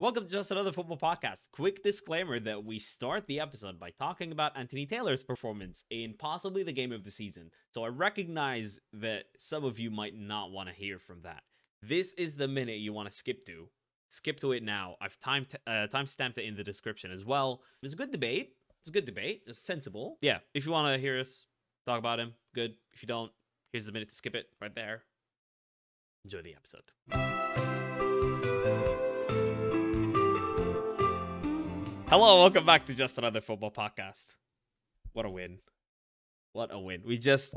Welcome to Just Another Football Podcast. Quick disclaimer that we start the episode by talking about Anthony Taylor's performance in possibly the game of the season. So I recognize that some of you might not want to hear from that. This is the minute you want to skip to. Skip to it now. I've time-stamped it in the description as well. It was a good debate. It's a good debate. It's sensible. Yeah, if you want to hear us talk about him, good. If you don't, here's the minute to skip it right there. Enjoy the episode. Hello, welcome back to Just Another Football Podcast. What a win. What a win. We just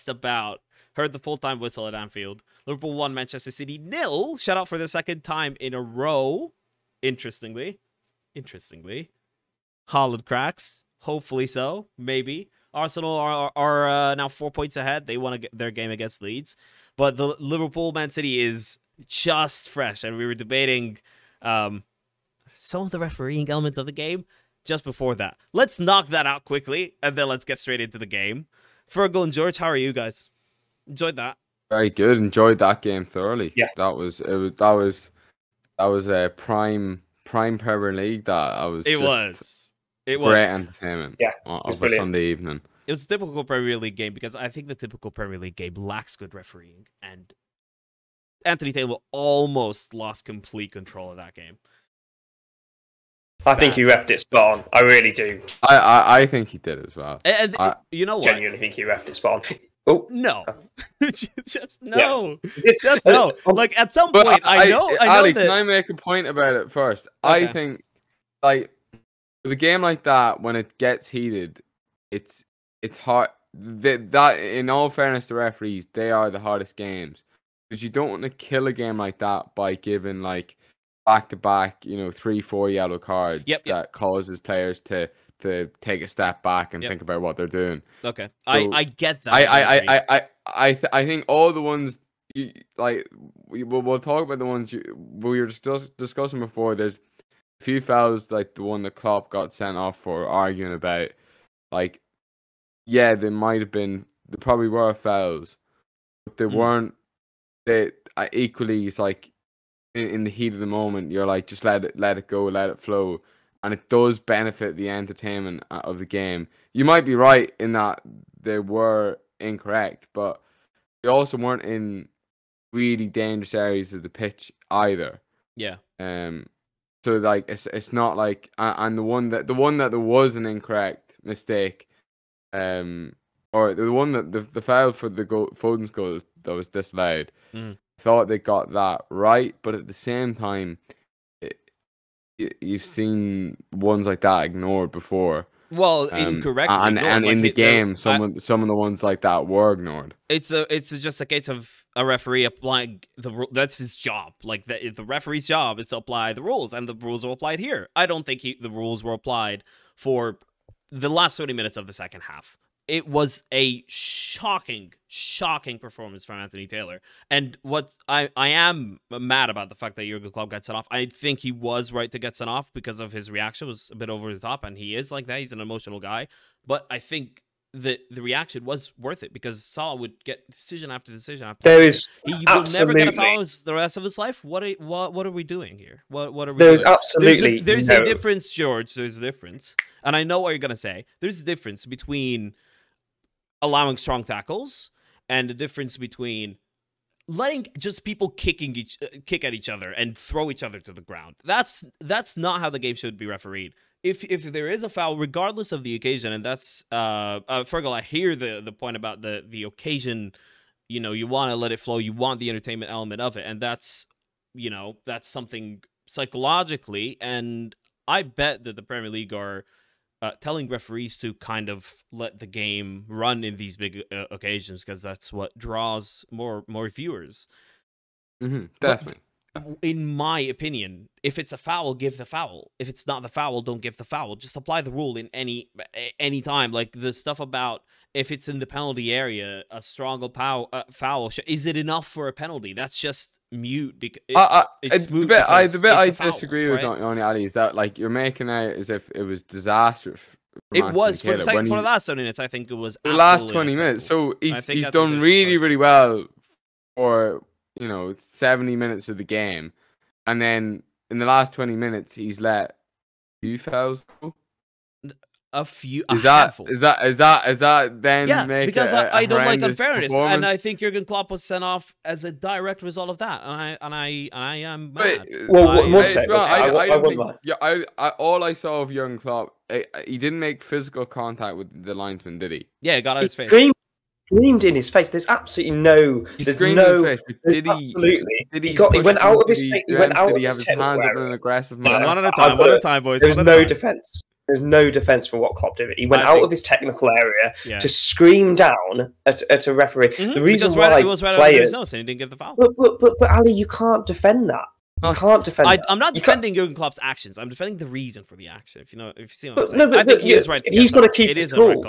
about heard the full-time whistle at Anfield. Liverpool 1, Manchester City 0. Shout out for the second time in a row. Interestingly. Haaland cracks. Hopefully so. Maybe. Arsenal are now 4 points ahead. They won their game against Leeds. But the Liverpool-Man City is just fresh. And we were debating some of the refereeing elements of the game just before that. Let's knock that out quickly, and then let's get straight into the game. Fergal and George, how are you guys? Enjoyed that? Very good. Enjoyed that game thoroughly. Yeah, that was a prime Premier League. It was great entertainment. Yeah, of a Sunday evening. It was a typical Premier League game because I think the typical Premier League game lacks good refereeing, and Anthony Taylor almost lost complete control of that game. I think he refed it spot on. I really do. I think he did as well. And you know what? Genuinely think he refed it spot on. Oh no, just no, just no. Like at some point, I know Ali, that. can I make a point about it first? Okay. I think, like, with a game like that, when it gets heated, it's hard. That, in all fairness to referees, they are the hardest games because you don't want to kill a game like that by giving back-to-back, 3-4 yellow cards that causes players to take a step back and think about what they're doing. Okay, so I get that. I think all the ones we'll talk about the ones we were discussing before. There's a few fouls like the one that Klopp got sent off for arguing about. There probably were fouls, but they weren't. They equally, it's like in the heat of the moment, you're like, just let it go, let it flow, and it does benefit the entertainment of the game. You might be right in that they were incorrect, but they also weren't in really dangerous areas of the pitch either. Yeah. So it's not like, and the one that there was an incorrect mistake, or the one that the foul for the goal, Foden's goal that was disallowed. Thought they got that right, but at the same time, you've seen ones like that ignored before. Well, incorrectly, and in the game, some of the ones like that were ignored. It's just a case of a referee applying the rule. That's his job. Like the referee's job is to apply the rules, and the rules are applied here. I don't think the rules were applied for the last 20 minutes of the second half. It was a shocking performance from Anthony Taylor. And what I am mad about the fact that Jurgen Klopp got sent off. I think he was right to get sent off because of his reaction was a bit over the top, and he is like that. He's an emotional guy. But I think that the reaction was worth it because Salah would get decision after decision after decision. He would never get a foul the rest of his life. What are we doing here? What are we doing? Absolutely there's a difference, George. There's a difference. And I know what you're gonna say. There's a difference between allowing strong tackles and the difference between letting just people kick at each other and throw each other to the ground. That's not how the game should be refereed. If there is a foul, regardless of the occasion, and that's Fergal, I hear the point about the occasion. You want to let it flow. You want the entertainment element of it, and that's something psychologically. And I bet that the Premier League are telling referees to kind of let the game run in these big occasions because that's what draws more viewers. Definitely. But in my opinion, if it's a foul, give the foul. If it's not the foul, don't give the foul. Just apply the rule in any time. Like the stuff about if it's in the penalty area, a stronger foul. Is it enough for a penalty? That's just mute. I disagree with on Ali is that you're making out as if it was disastrous. It was for the last 20 minutes. I think it was the last 20 minutes. So he's done really well for 70 minutes of the game, and then in the last 20 minutes, he's let few fouls go. A handful. Is that then make because a I don't like horrendous unfairness, and performance? I think Jurgen Klopp was sent off as a direct result of that, and I am mad. All I saw of Jurgen Klopp, he didn't make physical contact with the linesman, did he? Yeah, he got out his face. Screamed in his face. There's absolutely no. He screamed in his face. But did he? Did he went out of his. He went out. Did he have his hands up in an aggressive manner? One at a time. One at a time, boys. There's no defense. There's no defense for what Klopp did. He went out of his technical area to scream down at a referee. The reason why it was right under his nose and he didn't give the foul. But Ali, you can't defend that. You can't defend that. I'm not defending Jurgen Klopp's actions. I'm defending the reason for the action. If you see what I'm saying. No, but I think he is right. He's got to keep his cool.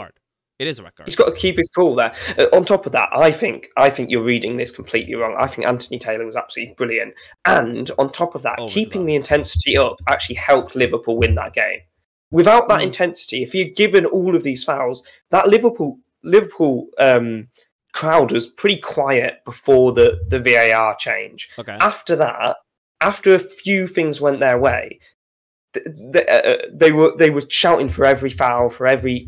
It is a red card. He's got to keep his cool there. On top of that, I think you're reading this completely wrong. I think Anthony Taylor was absolutely brilliant. And on top of that, keeping the intensity up actually helped Liverpool win that game. Without that intensity, if you'd given all of these fouls, that Liverpool crowd was pretty quiet before the VAR change. Okay. After that, after a few things went their way, they were shouting for every foul, for every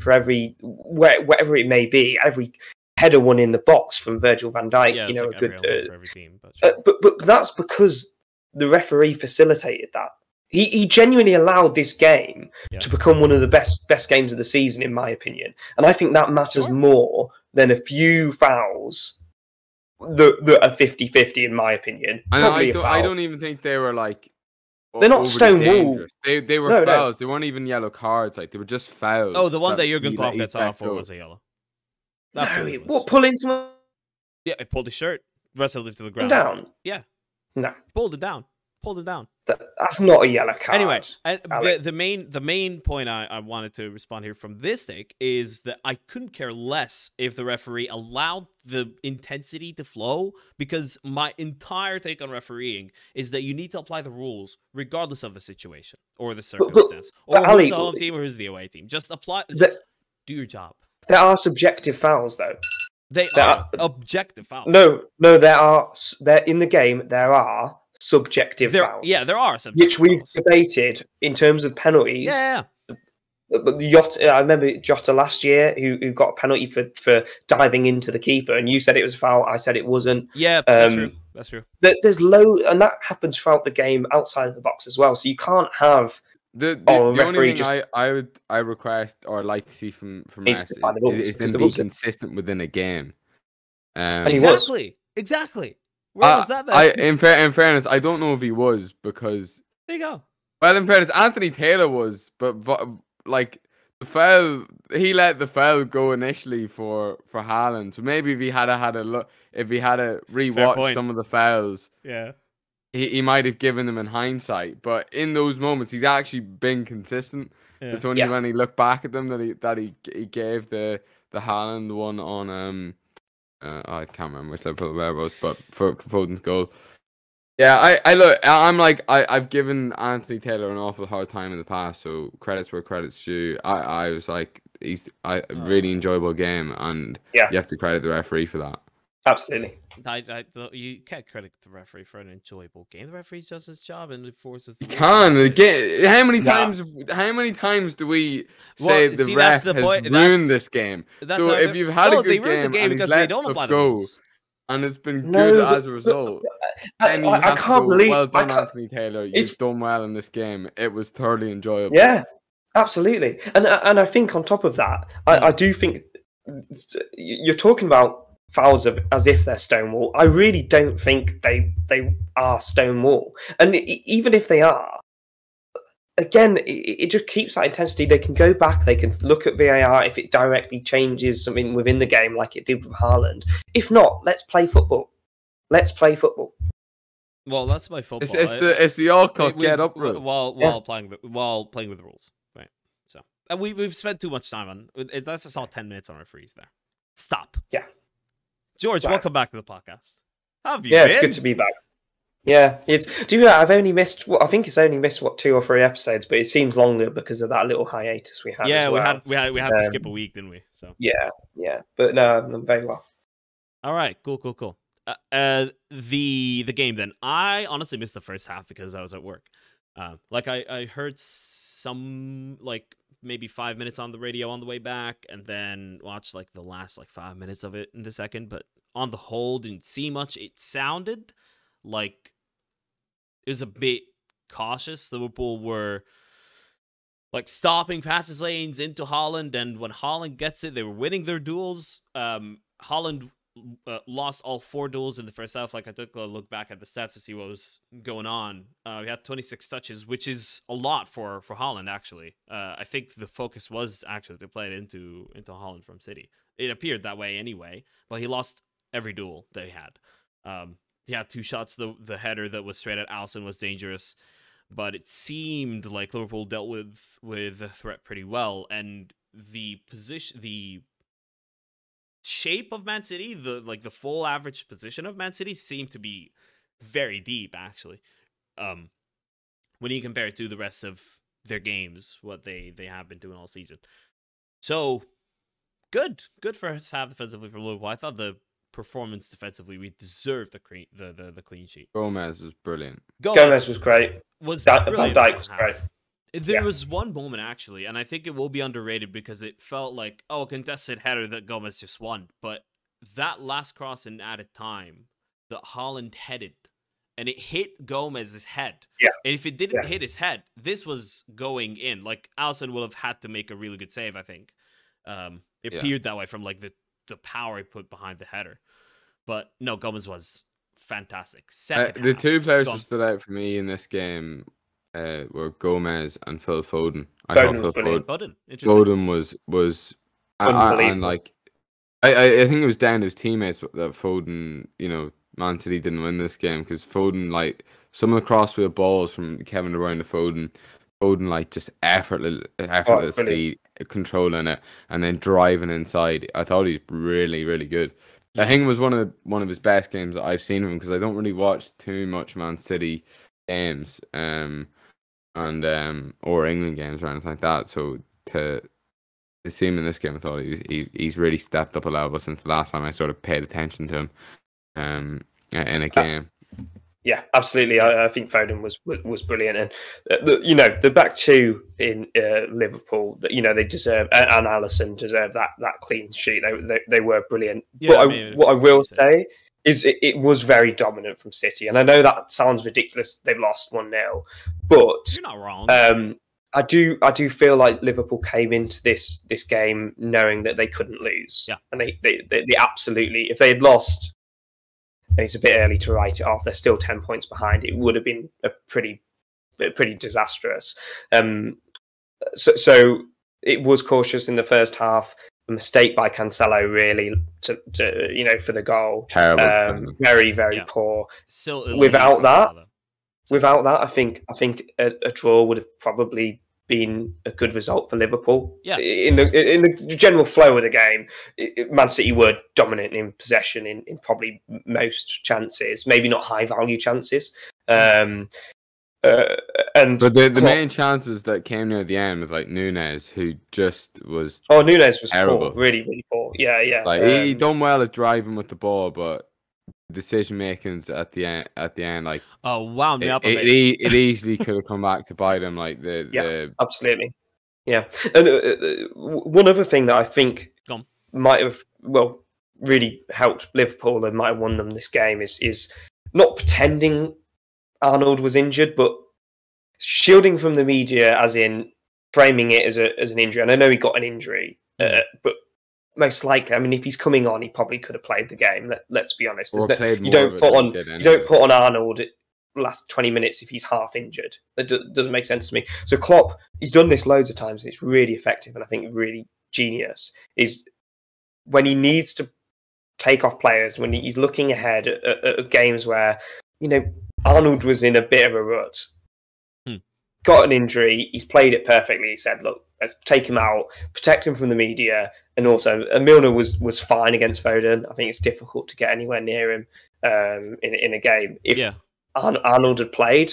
whatever it may be, every header won in the box from Virgil van Dijk. Yeah, a good. For every team, but that's because the referee facilitated that. He genuinely allowed this game to become one of the best games of the season, in my opinion. And I think that matters more than a few fouls that are 50-50, in my opinion. I don't even think they were like... They're not stonewall. They were fouls. They weren't even yellow cards. Like, they were just fouls. Oh, the one that Jurgen Klopp gets off for was a yellow. What, pulling someone... Yeah, I pulled his shirt, wrestled it to the ground. Down? Yeah. No. Pulled it down. That's not a yellow card. Anyway, the main point I wanted to respond here from this take is that I couldn't care less if the referee allowed the intensity to flow, because my entire take on refereeing is that you need to apply the rules regardless of the situation or the circumstance, or who's the home team or who's the away team. Just apply. Just do your job. There are subjective fouls, though. There are objective fouls. No, there are. In the game, there are subjective fouls. Yeah, there are subjective which we've debated in terms of penalties. Yeah. But I remember Jota last year who got a penalty for diving into the keeper, and you said it was a foul. I said it wasn't. Yeah, that's true. That's true. There's and that happens throughout the game outside of the box as well. So you can't have the only thing I request or like to see from us is them be consistent within a game. Exactly. Where was that then? In fairness, I don't know if he was, because there you go. Well, in fairness, Anthony Taylor was, but like the foul, he let the foul go initially for Haaland. So maybe if he had a look, if he had a rewatch some of the fouls, he might have given them in hindsight. But in those moments, he's actually been consistent. Yeah. It's only when he looked back at them that he gave the Haaland one on I can't remember which Liverpool player it was, but for Foden's goal. Yeah, I've given Anthony Taylor an awful hard time in the past, so credits where credits due. I was like, a really enjoyable game, and you have to credit the referee for that. Absolutely. You can't credit the referee for an enjoyable game. The referee does his job and it forces. How many times do we say the ref has ruined this game? So if you've had a good game and he's let stuff go, and it's been good as a result, then I can't believe. Well done, Anthony Taylor. You've done well in this game. It was thoroughly enjoyable. Yeah, absolutely. And I think on top of that, I do think you're talking about fouls as if they're stonewall. I really don't think they are stonewall. And even if they are, again, it just keeps that intensity. They can go back, they can look at VAR if it directly changes something within the game like it did with Haaland. If not, let's play football. Let's play football. Well, that's my football. It's the all-cut get up rule. While playing with the rules. Right. So, and we've spent too much time on it. That's just all 10 minutes on referees there. Stop. Yeah. George, welcome back to the podcast. How have you been? It's good to be back. Yeah, I've only missed. I think it's only missed 2 or 3 episodes, but it seems longer because of that little hiatus we had. Yeah, as well. we had to skip a week, didn't we? So yeah. But no, I'm very well. All right, cool. The game then. I honestly missed the first half because I was at work. Like I heard some like maybe 5 minutes on the radio on the way back, and then watched like the last like 5 minutes of it in the second. But on the whole, didn't see much. It sounded like it was a bit cautious. Liverpool were like stopping passes lanes into Haaland, and when Haaland gets it, they were winning their duels. Haaland lost all 4 duels in the first half. Like I took a look back at the stats to see what was going on. We had 26 touches, which is a lot for Haaland. Actually, I think the focus was actually to play it into Haaland from City. It appeared that way anyway, but he lost every duel that he had. He had 2 shots. The header that was straight at Alisson was dangerous. But it seemed like Liverpool dealt with the threat pretty well, and the shape of Man City, the full average position of Man City seemed to be very deep actually. When you compare it to the rest of their games, what they have been doing all season. So good for us to have defensively from Liverpool. I thought the performance defensively, we deserved the clean sheet. Gomez was brilliant. Gomez was great. Van Dijk was great. There was one moment actually, and I think it will be underrated because it felt like a contested header that Gomez just won. But that last cross in added time that Haaland headed, and it hit Gomez's head. Yeah. And if it didn't hit his head, this was going in. Like Alisson will have had to make a really good save, I think. It appeared that way from like the power he put behind the header. But no, Gomez was fantastic. The 2 players that stood out for me in this game were Gomez and Phil Foden. Foden was and like I think it was down to his teammates that Foden, Man City didn't win this game because Foden, like some of the crossfield balls from Kevin De Bruyne to Foden like just effortlessly controlling it and then driving inside. I thought he's really, really good. I think it was one of his best games that I've seen of him because I don't really watch too much Man City games, or England games or anything like that. So to see him in this game, I thought he's really stepped up a level since the last time I sort of paid attention to him in a game. Yeah, absolutely. I think Foden was brilliant, and the back 2 in Liverpool, they deserve, and Alisson deserve that clean sheet. They were brilliant. Yeah, what I will say is it was very dominant from City, and I know that sounds ridiculous. They've lost 1-0, but you're not wrong. I do feel like Liverpool came into this game knowing that they couldn't lose. Yeah, and they absolutely, if they had lost. It's a bit early to write it off. They're still 10 points behind. It would have been a pretty disastrous. So it was cautious in the first half. A mistake by Cancelo, really, to for the goal. Terrible. Very, very poor. Still, without that, I think a draw would have probably been a good result for Liverpool. Yeah. In the general flow of the game, Man City were dominant in possession in probably most chances, maybe not high value chances. But the main chances that came near the end was like Nunes, who just was Nunes was terrible. Poor, really, really poor. Yeah. Like he done well at driving with the ball, but decision makings at the end, like wound me up. It easily could have come back to bite him. Like absolutely, yeah. And one other thing that I think might have really helped Liverpool and might have won them this game is not pretending Arnold was injured, but shielding from the media, as in framing it as an injury. And I know he got an injury, but most likely, I mean, if he's coming on, he probably could have played the game. Let's be honest. You don't put on Arnold last 20 minutes if he's half injured. That doesn't make sense to me. So Klopp, he's done this loads of times, and it's really effective, and I think really genius. Is when he needs to take off players, when he's looking ahead at games where Arnold was in a bit of a rut, got an injury, he's played it perfectly. He said, "Look, let's take him out, protect him from the media." And also, Milner was fine against Foden. I think it's difficult to get anywhere near him in a game. If Arnold had played,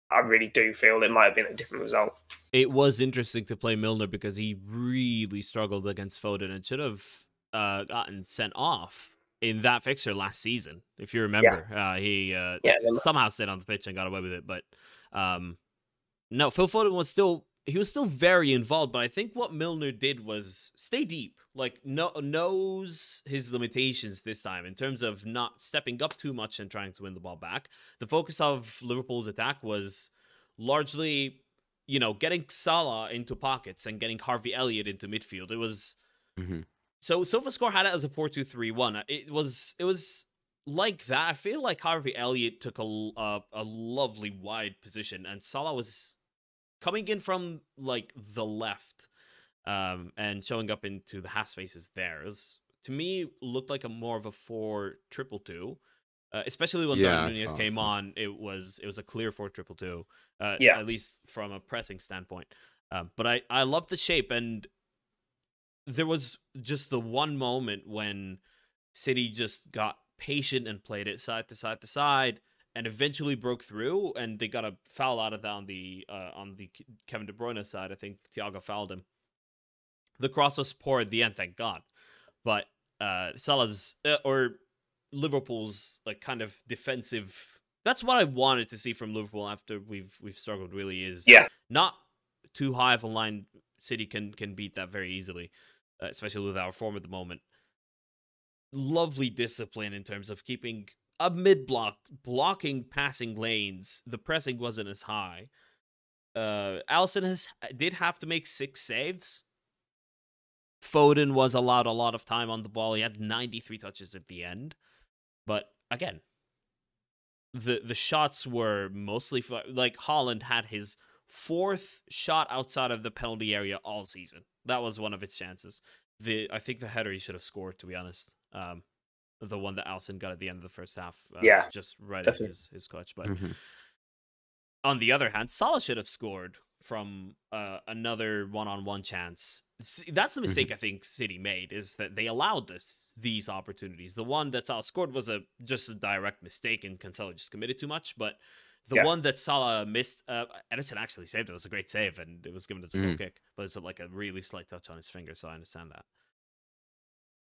I really do feel it might have been a different result. It was interesting to play Milner because he really struggled against Foden and should have gotten sent off in that fixture last season, if you remember. He somehow stayed on the pitch and got away with it, but No, Phil Foden was still very involved, but I think what Milner did was stay deep. Like knows his limitations this time in terms of not stepping up too much and trying to win the ball back. The focus of Liverpool's attack was largely, getting Salah into pockets and getting Harvey Elliott into midfield. It was so SofaScore had it as a 4-2-3-1. It was like that. I feel like Harvey Elliott took a lovely wide position, and Salah was coming in from like the left, and showing up into the half spaces there. It was, to me, looked like more of a 4-2-2-2. Especially when Darwin Nunez came on, it was a clear 4-2-2-2. At least from a pressing standpoint. But I love the shape, and there was just the one moment when City just got patient and played it side to side to side, and eventually broke through, and they got a foul out of that on the Kevin De Bruyne side. I think Thiago fouled him. The cross was poor at the end, thank God. But Salah's or Liverpool's like kind of defensive. That's what I wanted to see from Liverpool after we've struggled. Really, is not too high of a line. City can beat that very easily, especially with our form at the moment. Lovely discipline in terms of keeping a mid-block, blocking passing lanes. The pressing wasn't as high. Alisson did have to make 6 saves. Foden was allowed a lot of time on the ball. He had 93 touches at the end. But again, the shots were mostly like Haaland had his 4th shot outside of the penalty area all season. That was one of its chances. I think the header he should have scored, to be honest. The one that Alisson got at the end of the first half. Just right at his clutch. But on the other hand, Salah should have scored from another one-on-one chance. That's the mistake I think City made, is that they allowed these opportunities. The one that Salah scored was just a direct mistake, and Cancelo just committed too much. But the one that Salah missed, Ederson actually saved it. It was a great save, and it was given as a goal kick. But it's like a really slight touch on his finger, so I understand that.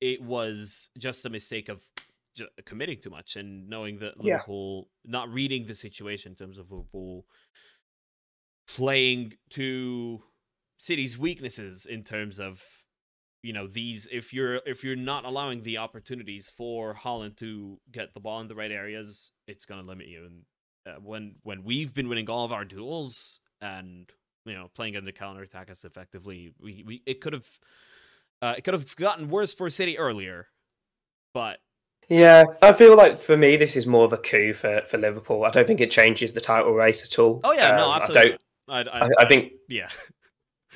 It was just a mistake of committing too much and knowing that Liverpool, not reading the situation in terms of Liverpool playing to City's weaknesses in terms of, these, if you're not allowing the opportunities for Haaland to get the ball in the right areas, it's going to limit you. And when we've been winning all of our duels and, playing under counter-attack as effectively, it could have gotten worse for City earlier, but yeah, I feel like for me this is more of a coup for Liverpool. I don't think it changes the title race at all. Oh yeah, no, absolutely. I think yeah,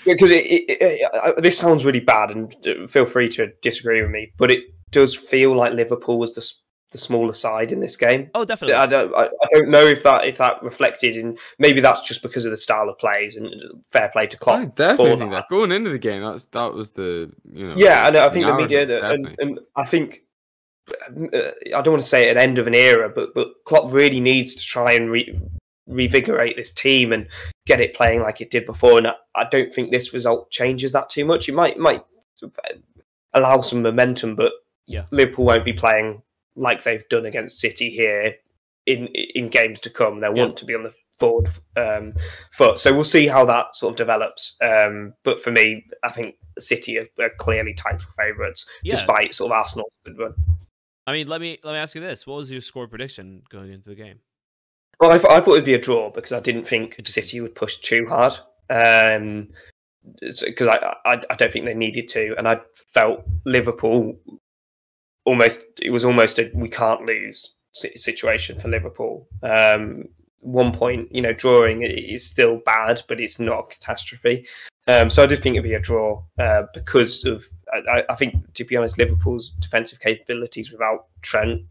because this sounds really bad, and feel free to disagree with me, but it does feel like Liverpool was the smaller side in this game. Oh, definitely. I don't know if that reflected in, maybe that's just because of the style of plays, and fair play to Klopp. I definitely think that going into the game, that was the yeah, and I think the media and I think I don't want to say an end of an era, but Klopp really needs to try and revigorate this team and get it playing like it did before. And I don't think this result changes that too much. It might allow some momentum, but Liverpool won't be playing like they've done against City here in games to come. They'll want to be on the forward foot. So we'll see how that sort of develops. But for me, I think City are clearly title favourites, despite sort of Arsenal's good run. I mean, let me ask you this: what was your score prediction going into the game? Well, I thought it'd be a draw because I didn't think City would push too hard. Because I don't think they needed to, and I felt Liverpool it was almost a we can't lose situation for Liverpool. 1 point, drawing is still bad, but it's not a catastrophe. So I did think it'd be a draw because of I think, to be honest, Liverpool's defensive capabilities without Trent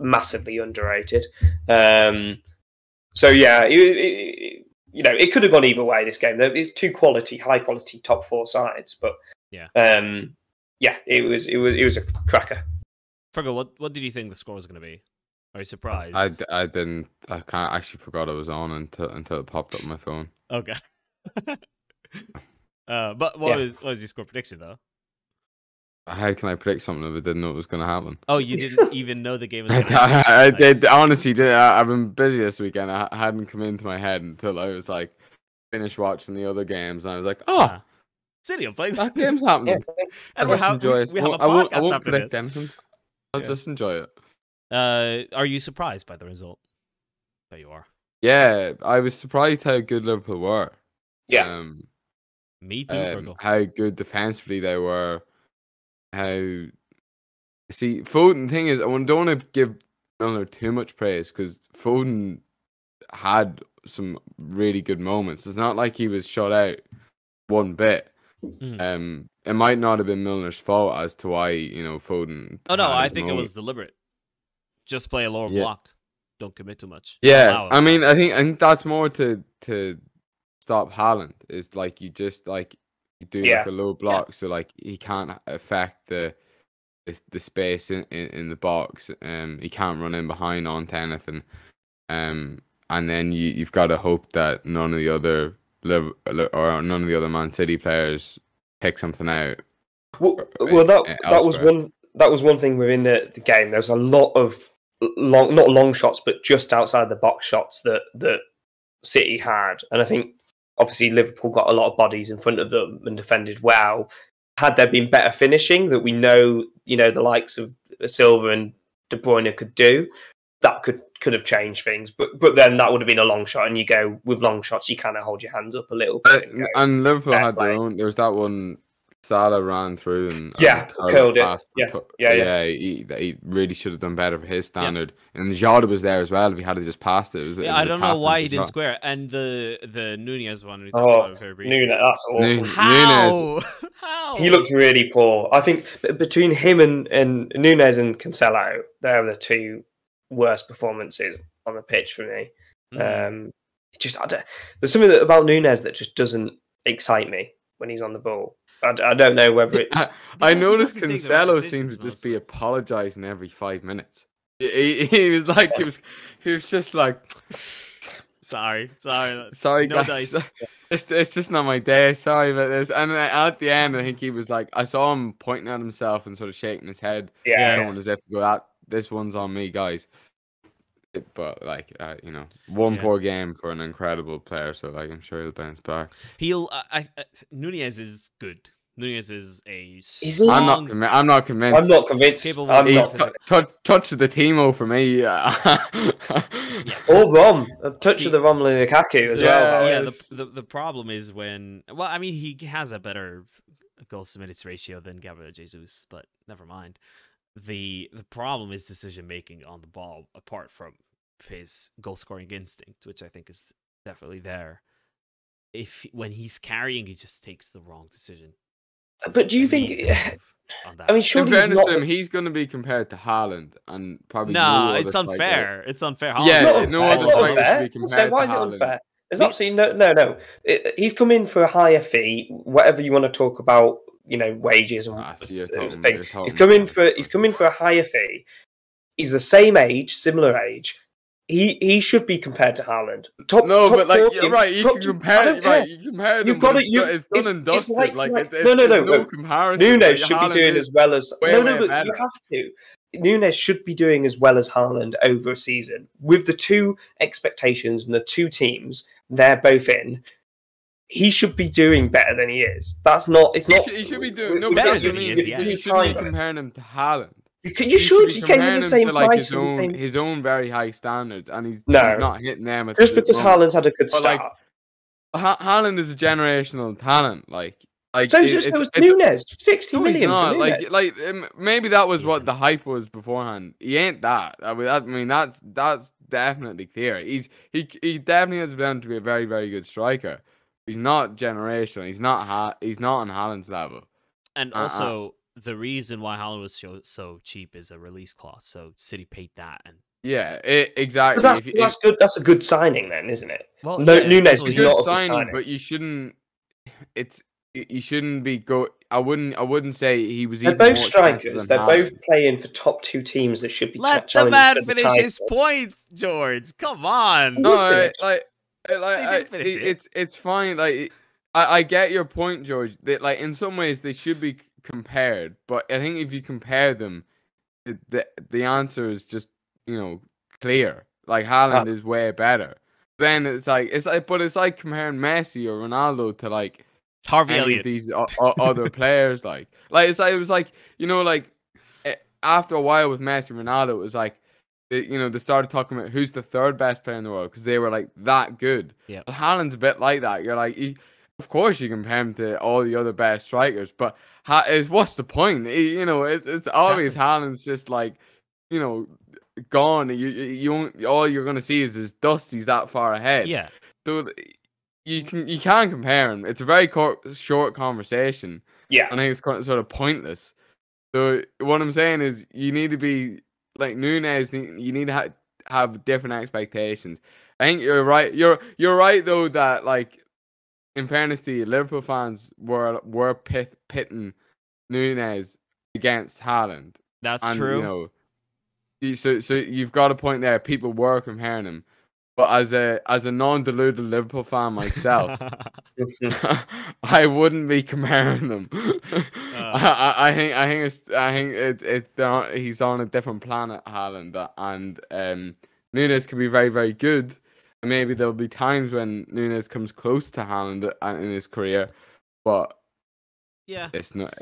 massively underrated. So yeah, it could have gone either way. This game, there's 2 high quality top 4 sides, but it was a cracker. Fergal, what did you think the score was going to be? Are you surprised? I didn't. I kind of actually forgot it was on until it popped up on my phone. Okay. But what was your score prediction though? How can I predict something if I didn't know it was going to happen? Oh, you didn't even know the game was gonna I happen. did honestly. I've been busy this weekend. I hadn't come into my head until I was like finished watching the other games, and I was like, oh, City will play that game's happening. and I'll just enjoy it. we have a I won't podcast after predict this. anything. I'll just enjoy it. Are you surprised by the result? There you are. Yeah, I was surprised how good Liverpool were. Yeah. Me too, Fergal. How good defensively they were. Foden. Thing is, I don't want to give Milner too much praise because Foden had some really good moments. It's not like he was shut out one bit. It might not have been Milner's fault as to why Foden. Oh no, I think it was deliberate. Just play a lower block. Don't commit too much. Yeah, I mean, I think that's more to stop Haaland. Is like you just like you do like a low block, so like he can't affect the space in the box. He can't run in behind onto anything. And then you've got to hope that none of the other Man City players pick something out. Well, that was one thing within the game. There was a lot of not long shots, but just outside the box shots that City had, and I think obviously Liverpool got a lot of bodies in front of them and defended well. Had there been better finishing that we know, the likes of Silva and De Bruyne could do, that could have changed things. But then that would have been a long shot, and you go with long shots, you kind of hold your hands up a little bit. And Liverpool had their own. There was that one Salah ran through and curled it. He really should have done better for his standard. Yeah. And Jota was there as well. If he had just passed it, I don't know why he didn't square. And the Nunez one. Nunez, that's awful. How? He looks really poor. I think between him and Nunez and Cancelo, they're the two worst performances on the pitch for me. There's something about Nunez that just doesn't excite me when he's on the ball. I don't know whether it's. I noticed Cancelo seems to just be apologizing every 5 minutes. He was like, he was just like, sorry, no guys. It's just not my day. Sorry about this. And at the end, I think he was like, I saw him pointing at himself and sort of shaking his head. Yeah, someone as if to go, this one's on me, guys. But like, one poor game for an incredible player, so like, I'm sure he'll bounce back. Nunez is good. Nunez is a. I'm not convinced. I'm not convinced. He's touch of the Timo for me. Or Rom, a touch of the Romelu Lukaku as well. Yeah, the problem is when. Well, I mean, he has a better goals to minutes ratio than Gabriel Jesus, but never mind. The problem is decision making on the ball, apart from his goal scoring instinct, which I think is definitely there. When he's carrying, he just takes the wrong decision. But do you think? I mean, surely he's going to be compared to Haaland, and probably it's unfair. It's unfair. It's not unfair. So why is it unfair? There's absolutely no. He's come in for a higher fee. Whatever you want to talk about. Wages and thing. He's coming for a higher fee. He's the same age, similar age. He should be compared to Haaland. You're right. You can compare them. You've got it. It's done and dusted. No comparison. Nunez should be doing as well as but you have to. Nunez should be doing as well as Haaland over a season with the two expectations and the two teams they're both in. He should be doing better than he is. That's not. It's not. He should be doing better than he is. You shouldn't be comparing him to Haaland. You should. He came with the same price. His own very high standards, and he's not hitting them. Just because Haaland's had a good start. Haaland is a generational talent. So was Nunez. 60 million. Like maybe that was what the hype was beforehand. He ain't that. I mean that's definitely clear. He definitely has been to be a very, very good striker. He's not generational. He's not on Haaland's level. And also, the reason why Haaland was so cheap is a release clause. So City paid that, and exactly. So that's good. That's a good signing, then, isn't it? Well, Nunez is not a signing, but you shouldn't. You shouldn't be I wouldn't say he was. They're both strikers. They're both playing for top two teams that should be. Let the man finish his point, George. Come on. No, it's fine. Like I get your point, George. That in some ways they should be compared, but I think if you compare them, the answer is just clear. Like Haaland is way better. Then it's like but it's like comparing Messi or Ronaldo to like Harvey any Elliott. of these other players. Like it was like after a while with Messi and Ronaldo, it was like they started talking about who's the third best player in the world because they were like that good. Yeah, but Haaland's a bit like that. You're like, of course you compare him to all the other best strikers, but what's the point? It's obvious Haaland's just like gone. You all you're gonna see is his dust. He's that far ahead. Yeah. So you can't compare him. It's a very short conversation. Yeah. I think it's sort of pointless. So what I'm saying is you need to be like Núñez. You need to have different expectations. I think you're right. You're right though that like in fairness to you, Liverpool fans were pitting Núñez against Haaland. That's true. So you've got a point there. People were comparing him, but as a non-deluded Liverpool fan myself, I wouldn't be comparing them. I think he's on a different planet, Haaland, and Núñez can be very, very good. And maybe there'll be times when Núñez comes close to Haaland in his career, but yeah, it's not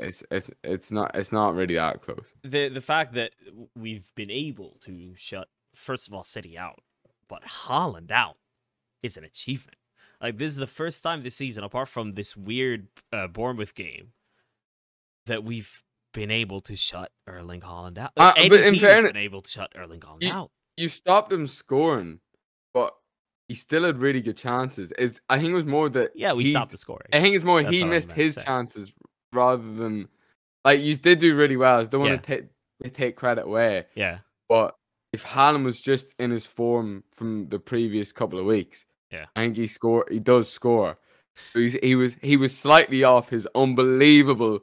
really that close. The fact that we've been able to shut first of all City out, but Haaland out is an achievement. Like this is the first time this season, apart from this weird Bournemouth game, that we've been able to shut Erling Haaland out. But in fairness, been able to shut Erling Haaland out. You stopped him scoring, but he still had really good chances. I think it was more that we stopped the scoring. I think it's more he missed his chances rather than like you did do really well. I don't want to take credit away. Yeah, but if Haaland was just in his form from the previous couple of weeks, I think he does score. He was slightly off his unbelievable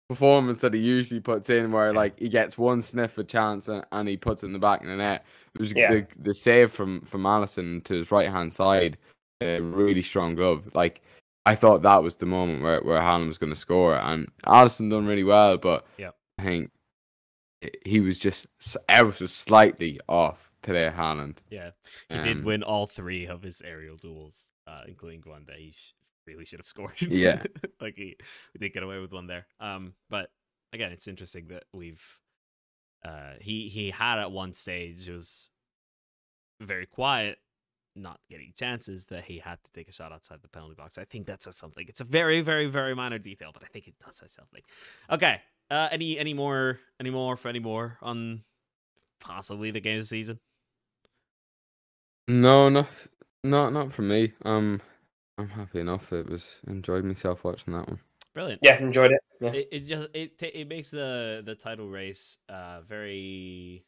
performance that he usually puts in, where like he gets one sniff of chance and he puts it in the back of the net. It was the save from Alisson to his right hand side, a really strong glove. Like I thought that was the moment where Haaland was going to score, and Alisson done really well, but I think he was just ever so slightly off today, Haaland. Yeah, he did win all 3 of his aerial duels, including one that he really should have scored. Yeah, like we did get away with one there. But again, it's interesting that we've he had at one stage, it was very quiet, not getting chances, that he had to take a shot outside the penalty box. I think that says something. It's a very, very, very minor detail, but I think it does say something. Okay. Any more on possibly the game of the season? No, not for me. I'm happy enough. Enjoyed myself watching that one. Brilliant. Yeah, enjoyed it. Yeah. It makes the title race very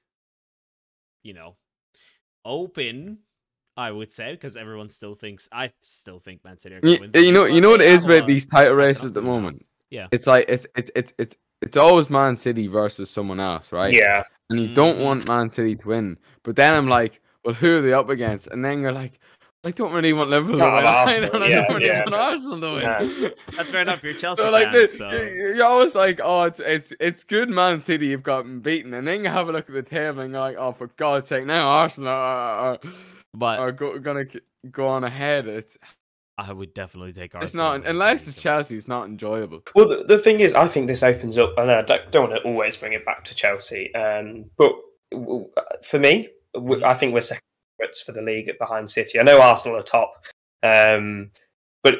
open, I would say, because everyone still thinks I think Man City are going to win. You know what it is about these title races at the moment? Yeah. It's like it's always Man City versus someone else, right? Yeah. And you don't want Man City to win. But then I'm like, well, who are they up against? And then you're like, I don't really want Liverpool to win. I don't really want Arsenal to win. Yeah. That's fair enough. You're Chelsea fans. So you're always like, oh, it's good Man City you've gotten beaten. And then you have a look at the table and you're like, oh, for God's sake, now Arsenal are going to go on ahead. I would definitely take Arsenal. It's not, unless it's Chelsea, it's not enjoyable. Well, the thing is, I think this opens up, and I don't want to always bring it back to Chelsea, but for me, I think we're second favorites for the league behind City. I know Arsenal are top, but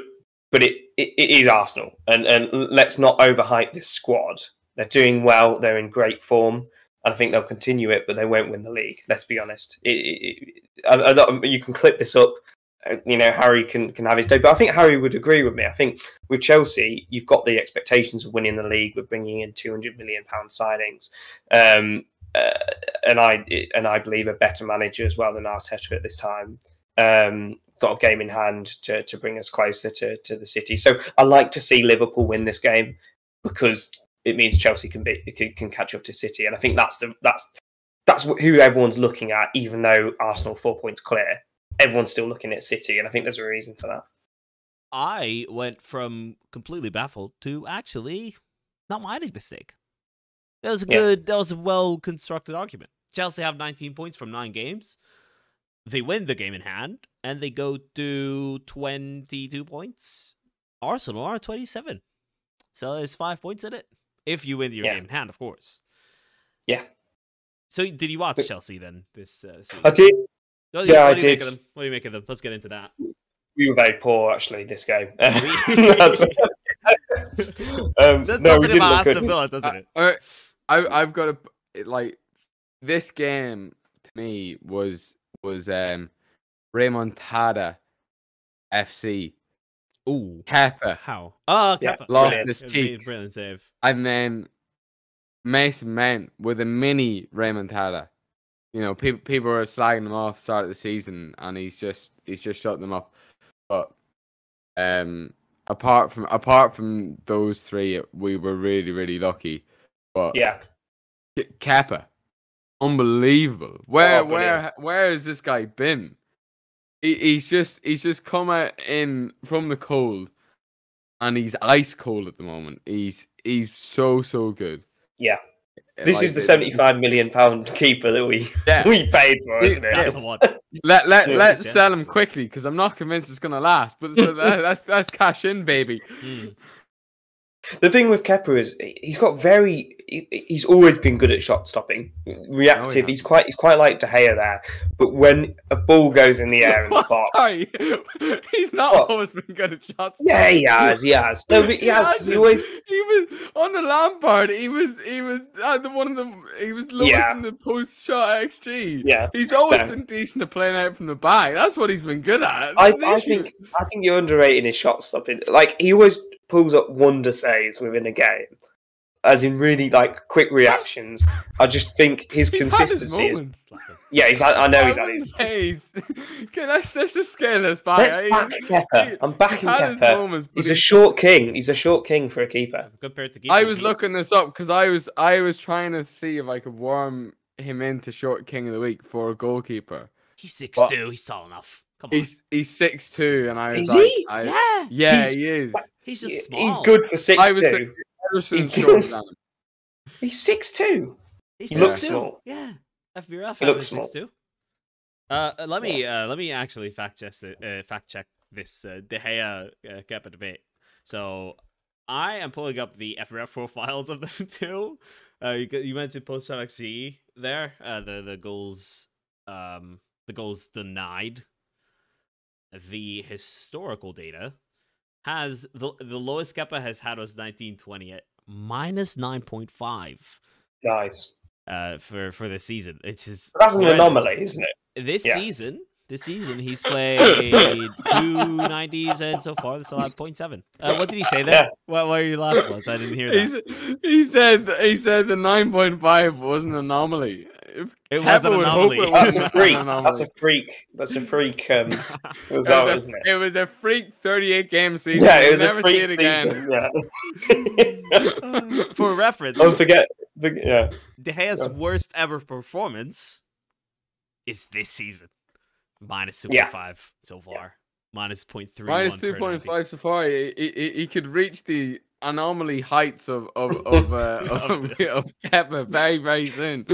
it is Arsenal, and let's not overhype this squad. They're doing well, they're in great form, and I think they'll continue it, but they won't win the league. Let's be honest. You can clip this up. Harry can have his day, but I think Harry would agree with me. I think with Chelsea, you've got the expectations of winning the league with bringing in £200 million signings, and I believe a better manager as well than Arteta at this time. Got a game in hand to bring us closer to the City. So I like to see Liverpool win this game because it means Chelsea can catch up to City, and I think that's who everyone's looking at. Even though Arsenal 4 points clear, everyone's still looking at City, and I think there's a reason for that. I went from completely baffled to actually not minding the stake. That was a good, that was a well-constructed argument. Chelsea have 19 points from 9 games. They win the game in hand, and they go to 22 points. Arsenal are 27. So there's 5 points in it. If you win your game in hand, of course. Yeah. So did you watch Chelsea then? This I did. What I do you did. make of them? What do you make of them? Let's get into that. We were very poor, actually, this game. Says no, we something didn't about look Aston good. Villa, doesn't it? I've got to like this game to me was Remontada FC. Ooh, Kepa how? Oh, Yeah, Kepa. lost Brilliant. his Brilliant, cheeks. brilliant save. And then Mason Mount with a mini Remontada. You know, people were slagging him off start of the season, and he's just shut them up. But apart from those three, we were really lucky. But Yeah. Kepa, unbelievable. Where has this guy been? He's just come out in from the cold, and he's ice cold at the moment. He's so good. Yeah. This is the £75 million keeper that we paid for, isn't it? That's the one. Let's sell him quickly because I'm not convinced it's gonna last. But so that's cash in, baby. The thing with Kepa is he's always been good at shot stopping, reactive. He's quite like De Gea there, but when a ball goes in the air in the box, Sorry. He's not always been good at shots. Yeah, he has. No, but he has. 'Cause he was on the Lampard. He was he was lowest in the post shot XG. Yeah, he's always been decent at playing out from the back. That's what he's been good at. I think you're underrating his shot stopping. Like he always pulls up wonder saves within a game, as in really like quick reactions. I just think his consistency is. Yeah, I know he's had his. Okay, let's just scale this back. Let's back Kepa. I'm backing Kepa. He's a short king. He's a short king for a keeper. Compared to keepers, I was looking this up because I was trying to see if I could worm him into short king of the week for a goalkeeper. He's 6'2". He's tall enough. Come on. He's 6'2", and I was is he? Yeah, he is. He's just small. He's good for 6'2". He's 6'2". He looks small. Yeah, FBRF. He looks small. Let me actually fact check this De Gea Kepa debate. So I am pulling up the FBRF profiles of them too. You mentioned post shot XG there. The goals denied. The historical data has the lowest Kepa has had was 1920 at minus 9.5. Nice. For the season. It's just that's an anomaly, isn't it? This season he's played 290s and so far this allowed 0.7. What did he say there? Why are you laughing? I didn't hear that. He said the 9.5 was an anomaly. It was an anomaly. That's a freak. That's a freak result, isn't it? It was a freak 38 game season. Yeah, it was never a freak see it again. Yeah. For reference, don't forget. De Gea's worst ever performance is this season. Minus 2.5 so far. Minus 0.3. Minus 2.5 so far. He could reach the anomaly heights of Kepa very soon.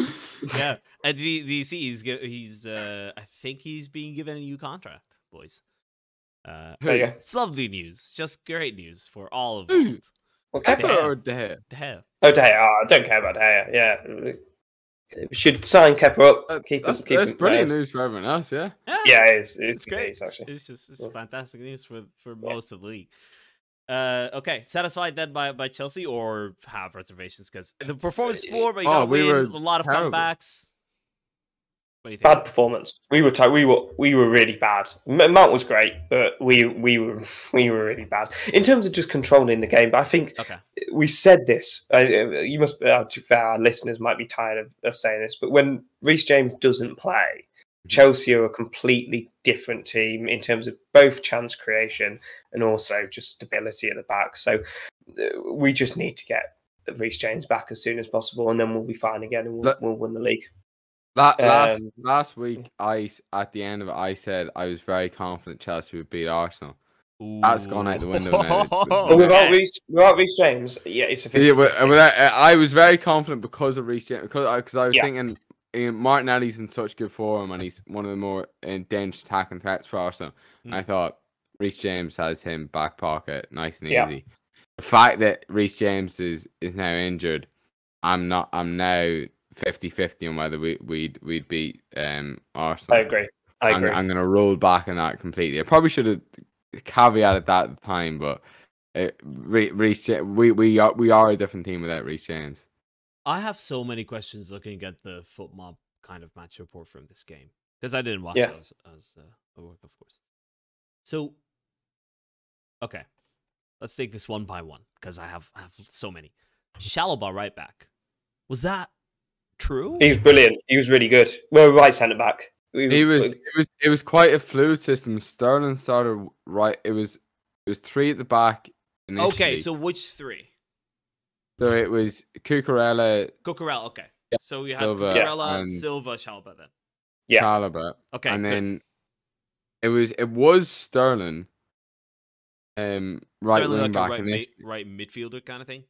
Yeah, and do you see he's I think he's being given a new contract, boys. It's lovely news, just great news for all of them. Well, Kepa or De Gea? De Gea. Oh, De Gea. I don't care about De Gea. Yeah, we should sign Kepa up. That's brilliant news for everyone else. Yeah, it's great. News, actually, it's fantastic news for most of the league. Okay, satisfied then by Chelsea, or have reservations because the performance is poor, but you got to win a lot of comebacks. What do you think? Bad performance. We were really bad. Mount was great, but we were really bad in terms of just controlling the game. But I think we've said this. You must. To be fair, our listeners might be tired of saying this, but when Reece James doesn't play, Chelsea are a completely different team in terms of both chance creation and also just stability at the back. So we just need to get Reece James back as soon as possible, and then we'll be fine again, and we'll win the league. Last week, at the end of it, I said I was very confident Chelsea would beat Arsenal. That's gone out the window now. But without Reece James, yeah, it's a 50. Yeah, but I was very confident because of Reece James, because I was thinking Martinelli's in such good form and he's one of the more dangerous attacking threats for Arsenal. And I thought Reece James has him back pocket, nice and easy. The fact that Reece James is now injured, I'm now 50-50 on whether we'd beat Arsenal. I agree. I'm going to roll back on that completely. I probably should have caveated that at the time, but Reece James, we are a different team without Reece James. I have so many questions looking at the Foot Mob kind of match report from this game because I didn't watch it as a work, of course. So, okay, let's take this one by one because I have so many. Chalobah right back. Was that true? He was brilliant. He was really good. Well, right centre back. It was quite a fluid system. Sterling started right. It was 3 at the back initially. Okay, so which 3? So it was Cucurella, okay. Yeah, so you had Cucurella, Silva, Chalobah then. Yeah. Chalobah. Okay. And then it was Sterling. Right Sterling wing back, right midfielder kind of thing.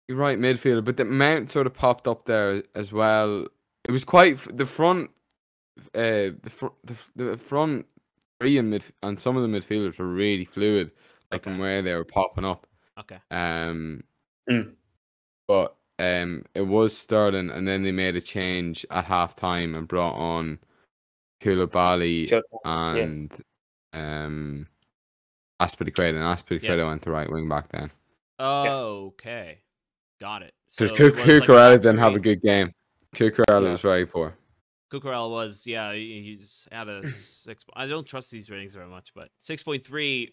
Right midfielder, but the Mount sort of popped up there as well. It was quite the front. The front 3 and some of the midfielders were really fluid, like in where they were popping up. Okay. But it was Sterling, and then they made a change at half time and brought on Koulibaly and Azpilicueta, and Azpilicueta went to right wing back then. Oh, okay, got it. Because Cucurella didn't have a good game. Cucurella was very poor. Cucurella was, he's had a 6. I don't trust these ratings very much, but 6.3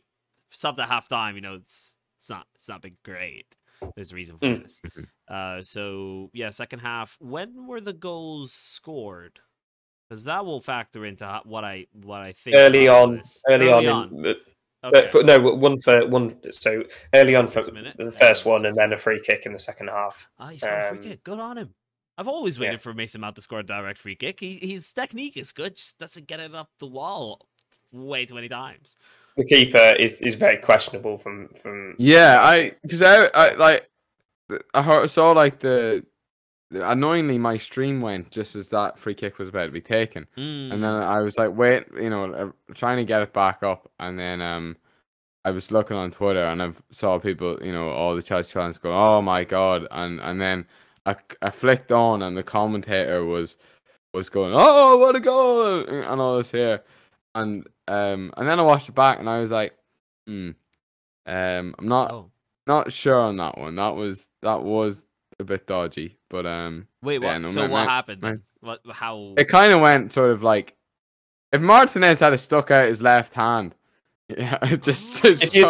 subbed at halftime. It's not been great. There's a reason for this. So second half. When were the goals scored? Because that will factor into what I think. Early on. Okay. No, one for one. So early on for the first one, and then a free kick in the second half. He scored a free kick. Good on him. I've always waited for Mason Mount to score a direct free kick. His technique is good, just doesn't get it up the wall way too many times. The keeper is very questionable from. Yeah, I saw like annoyingly my stream went just as that free kick was about to be taken, and then I was like, wait, trying to get it back up, and then I was looking on Twitter and I saw people, all the Chelsea fans go, oh my god, and then I flicked on and the commentator was going, oh, what a goal, and all this here, and then I watched it back and I was like, I'm not sure on that one. That was a bit dodgy, but wait, what? What happened? How? It kind of went sort of like if Martinez had stuck out his left hand. Yeah, if you'd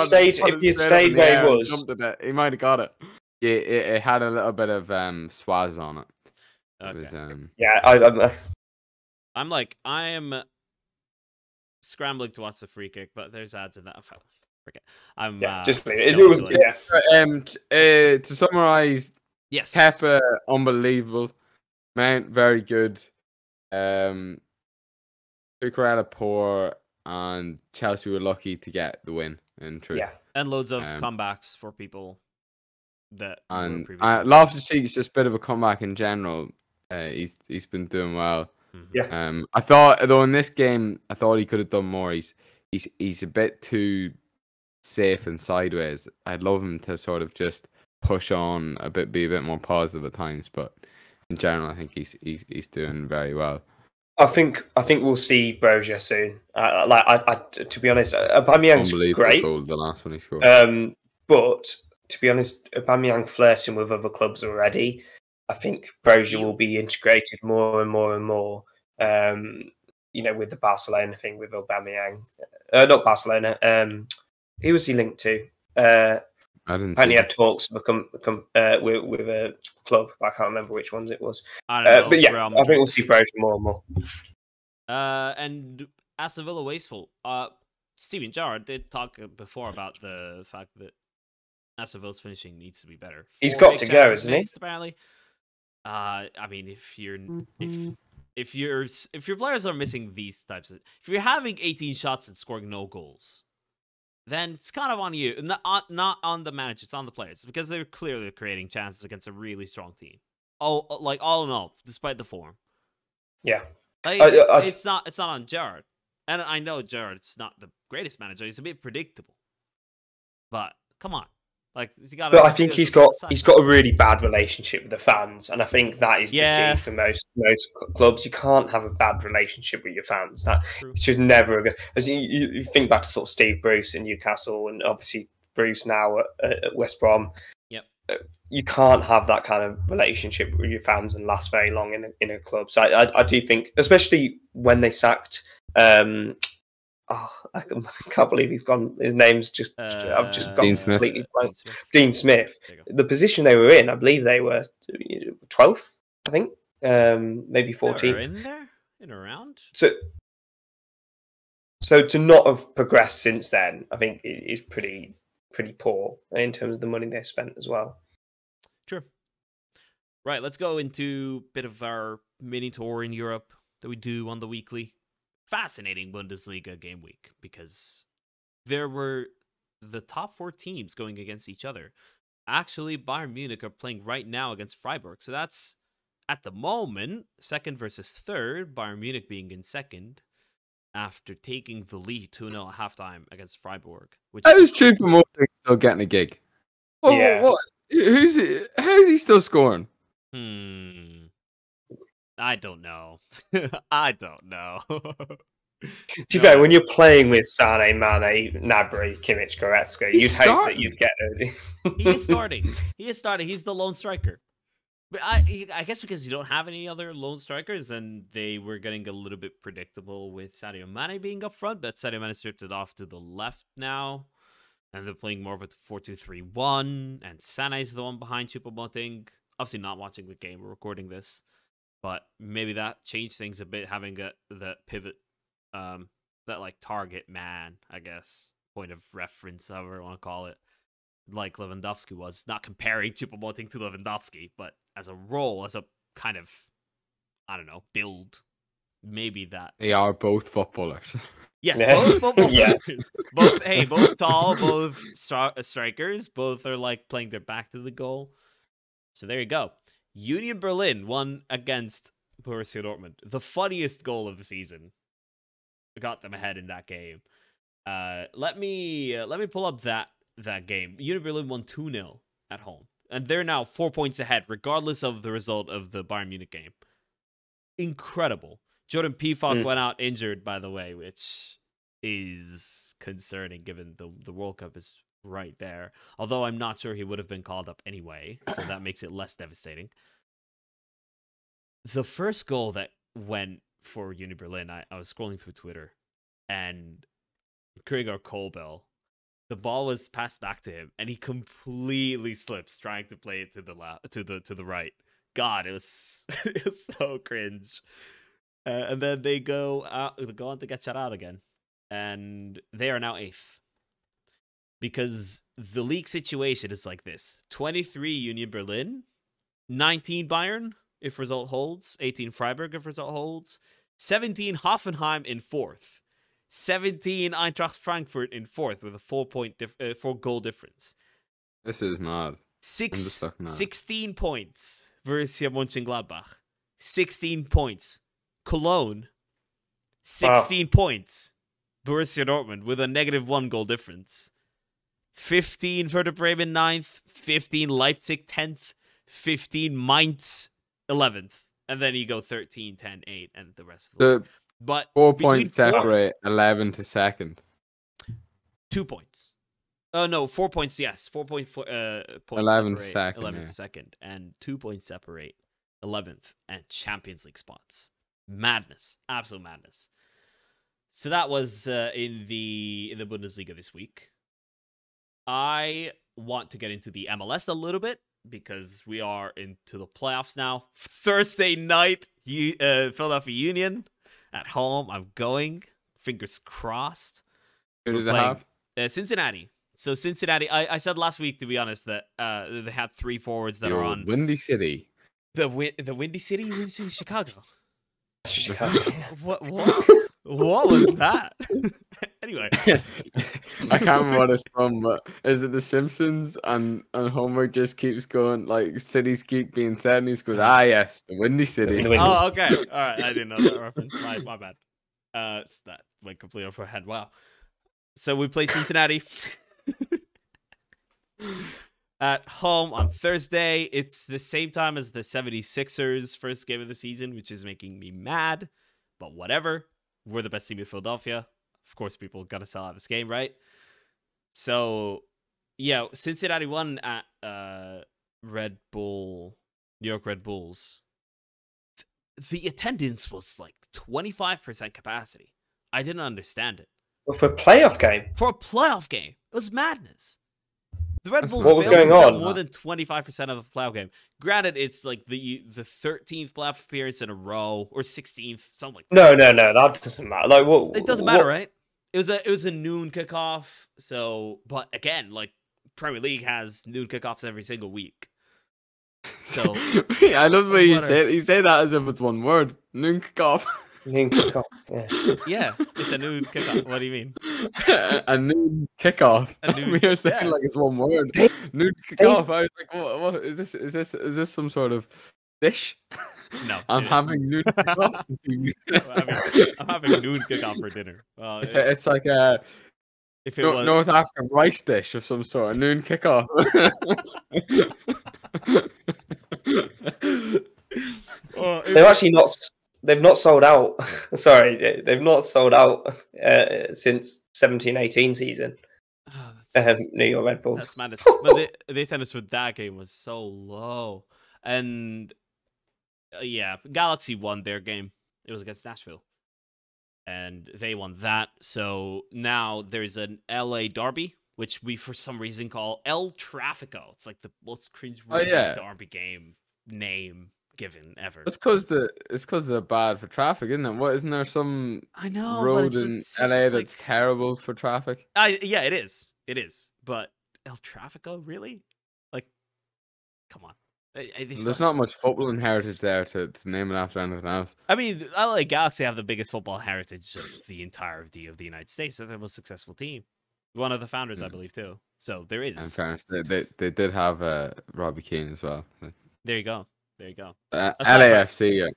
stayed where he was, he might have got it. Yeah, it had a little bit of swaz on it. Okay. I am scrambling to watch the free kick, but there's ads in that. Forget. Just leave it. It was to summarize. Yes. Kepa, unbelievable. Mount, very good. Cucurella, poor. And Chelsea were lucky to get the win, in truth. Yeah. And loads of comebacks for people that and Loftus-Cheek's just a bit of a comeback in general. He's been doing well. Yeah. I thought, though, in this game, I thought he could have done more. He's a bit too safe and sideways. I'd love him to sort of just push on a bit, be a bit more positive at times. But in general, I think he's doing very well. I think we'll see Brozier soon. To be honest, Aubameyang's great. Goal, the last one he scored. But to be honest, Aubameyang flirting with other clubs already. I think Brozier will be integrated more and more and more. With the Barcelona thing with Aubameyang, not Barcelona. Who was he linked to? I didn't. Apparently, had talks become with a club. But I can't remember which ones it was. I don't know, but yeah, I think we'll see Brozier more and more. And Aston Villa wasteful. Steven Gerrard did talk before about the fact that Aston Villa's finishing needs to be better. He's got to go, isn't he? Apparently. I mean, if your players are missing these types of, if you're having 18 shots and scoring no goals, then it's kind of on you, not on the manager. It's on the players because they're clearly creating chances against a really strong team. All in all, despite the form. Yeah, it's not on Gerrard, and I know Gerrard's not the greatest manager. He's a bit predictable, but come on. Like, but I think he's got a really bad relationship with the fans, and I think that is the key for most clubs. You can't have a bad relationship with your fans. It's just never a good. As you think back to sort of Steve Bruce in Newcastle, and obviously Bruce now at West Brom. Yep. You can't have that kind of relationship with your fans and last very long in a club. So I do think, especially when they sacked. I can't believe he's gone. His name's just I've just got Dean completely blank. Smith. Dean Smith. The position they were in, I believe they were 12th. I think maybe 14th. In there, in around. So to not have progressed since then, I think is pretty poor in terms of the money they spent as well. True. Right, let's go into a bit of our mini tour in Europe that we do on the weekly. Fascinating Bundesliga game week because there were the top 4 teams going against each other. Actually, Bayern Munich are playing right now against Freiburg. So that's, at the moment, second versus third, Bayern Munich being in second after taking the lead 2-0 at halftime against Freiburg. How's Choupo-Moting still getting a gig? Yeah. How is he still scoring? I don't know. I don't know. To be fair, when you're playing with Sané, Mane, Gnabry, Kimmich, Goretzka, you'd hope that you'd get it. He is starting. He's the lone striker. But I guess because you don't have any other lone strikers, and they were getting a little bit predictable with Sadio Mane being up front, but Sadio Mane drifted off to the left now, and they're playing more of a 4-2-3-1, and Sané's the one behind Choupo-Moting. Obviously not watching the game, we're recording this. But maybe that changed things a bit, having the pivot, that like target man, I guess, point of reference, however you want to call it, like Lewandowski was. Not comparing Choupo-Moting to Lewandowski, but as a role, as a kind of, I don't know, build, maybe that. They are both footballers. Yes, both footballers. Yeah. Both tall, both strikers. Both are like playing their back to the goal. So there you go. Union Berlin won against Borussia Dortmund. The funniest goal of the season got them ahead in that game. Let me pull up that game. Union Berlin won 2-0 at home, and they're now 4 points ahead, regardless of the result of the Bayern Munich game. Incredible. Jordan Pefok went out injured, by the way, which is concerning given the World Cup is right there. Although I'm not sure he would have been called up anyway, so that makes it less devastating. The first goal that went for Union Berlin, I was scrolling through Twitter, and Gregor Kobel, the ball was passed back to him, and he completely slips trying to play it to the right. God, it was so cringe. And then they go on to get shut out again, and they are now 8th. Because the league situation is like this: 23 Union Berlin, 19 Bayern if result holds, 18 Freiburg if result holds, 17 Hoffenheim in 4th, 17 Eintracht Frankfurt in 4th with a 4 goal difference. This is mad. 16 points Borussia Mönchengladbach, 16 points Cologne, 16 points Borussia Dortmund with a -1 goal difference. 15 Werder Bremen 9th, 15 Leipzig 10th, 15 Mainz 11th, and then you go 13, 10, 8, and the rest of the but 4 points separate 11 to second. 2 points. Oh no, 4 points. Yes, 4 points 11 to second. 11th second, and 2 points separate 11th and Champions League spots. Madness, absolute madness. So that was in the Bundesliga this week. I want to get into the MLS a little bit because we are into the playoffs now. Thursday night, Philadelphia Union at home. I'm going. Fingers crossed. Who did they have? Cincinnati. So Cincinnati, I said last week, to be honest, that they had 3 forwards that are on Windy City. The Windy City, Chicago. Chicago. What was that? Anyway, I can't remember what it's from, but is it The Simpsons? And Homer just keeps going, like, cities keep being said, and he just goes, ah, yes, the Windy City. The Windy oh, okay, all right. I didn't know that reference. My bad. That went completely off our head. Wow. So we play Cincinnati at home on Thursday. It's the same time as the 76ers' first game of the season, which is making me mad. But whatever. We're the best team in Philadelphia. Of course, people gotta sell out this game, right? So, yeah, Cincinnati won at New York Red Bulls. The attendance was like 25% capacity. I didn't understand it. Well, for a playoff game? For a playoff game. It was madness. The Red Bulls What was failed to going sell on? more than 25% of a playoff game. Granted, it's like the 13th playoff appearance in a row, or 16th, something like that. No, that doesn't matter. Like, what? It doesn't matter, right? It was a noon kickoff. So, but again, like Premier League has noon kickoffs every single week. So I love the way you say it. You say that as if it's one word. Noon kickoff. Noon kickoff. Yeah. Yeah, it's a noon kickoff. What do you mean? A noon kickoff. You're saying like it's one word. Noon kickoff. I was like, what is this? Is this some sort of dish? No, I'm having noon kickoff. I'm having noon kickoff for dinner. It's like a if it was North African rice dish of some sort. A noon kickoff. They're actually not. They've not sold out. Sorry, they've not sold out since 17-18 season. New York Red Bulls. That's madness. But the attendance for that game was so low, and yeah, Galaxy won their game. It was against Nashville, and they won that. So now there's an LA derby, which we for some reason call El Trafico. It's like the most cringe-worthy derby game name given ever. It's because they're bad for traffic, isn't it? What, isn't there some road in LA that's terrible for traffic? Yeah, it is. It is. But El Trafico, really? Like, come on. There's not much footballing heritage there to name it after anything else. I mean, LA Galaxy have the biggest football heritage of the entirety of the United States. They're the most successful team. One of the founders, I believe, too. So there is. In fairness, they did have Robbie Keane as well. There you go. There you go. LAFC.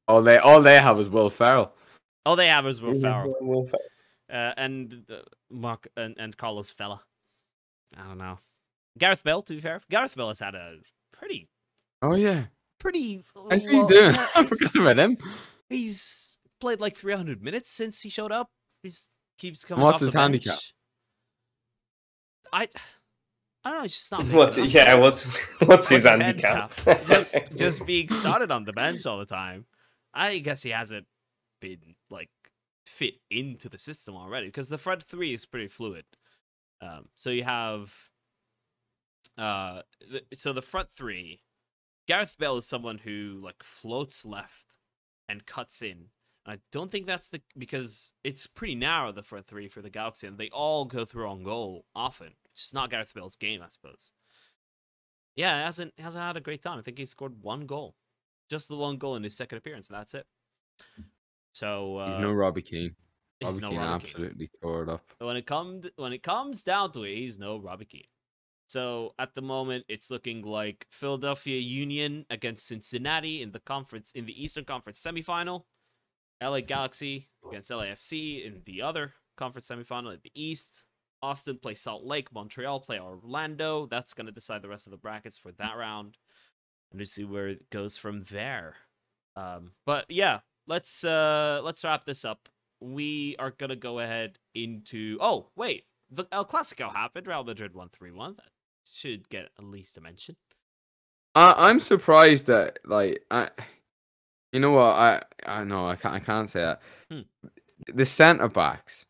All they have is Will Ferrell. All they have is Will Ferrell. And Mark and Carlos Vela. I don't know. Gareth Bale, to be fair. Gareth Bale has had a pretty. Oh yeah. Pretty. How's he doing? I forgot about him. He's played like 300 minutes since he showed up. He keeps coming. What's off his the bench. handicap? I don't know. It's just not. What's his handicap? just being started on the bench all the time. I guess he hasn't been like fit into the system already because the front three is pretty fluid. So you have, so the front three, Gareth Bale is someone who like floats left and cuts in. I don't think that's because it's pretty narrow, the front three for the Galaxy, and they all go through on goal often. It's just not Gareth Bale's game, I suppose. Yeah, he hasn't had a great time. I think he scored one goal. Just the one goal in his second appearance, and that's it. So he's no Robbie Keane. Robbie Keane absolutely tore it up. When it comes down to it, he's no Robbie Keane. So at the moment, it's looking like Philadelphia Union against Cincinnati in the Eastern Conference semifinal. LA Galaxy against LAFC in the other conference semifinal at the East. Austin play Salt Lake. Montreal play Orlando. That's going to decide the rest of the brackets for that round. And to see where it goes from there. But yeah, let's wrap this up. We are going to go ahead into... Oh, wait. The El Clasico happened. Real Madrid won 3-1. That should get at least a mention. I'm surprised that, like... You know what? I know I can't say that. The centre backs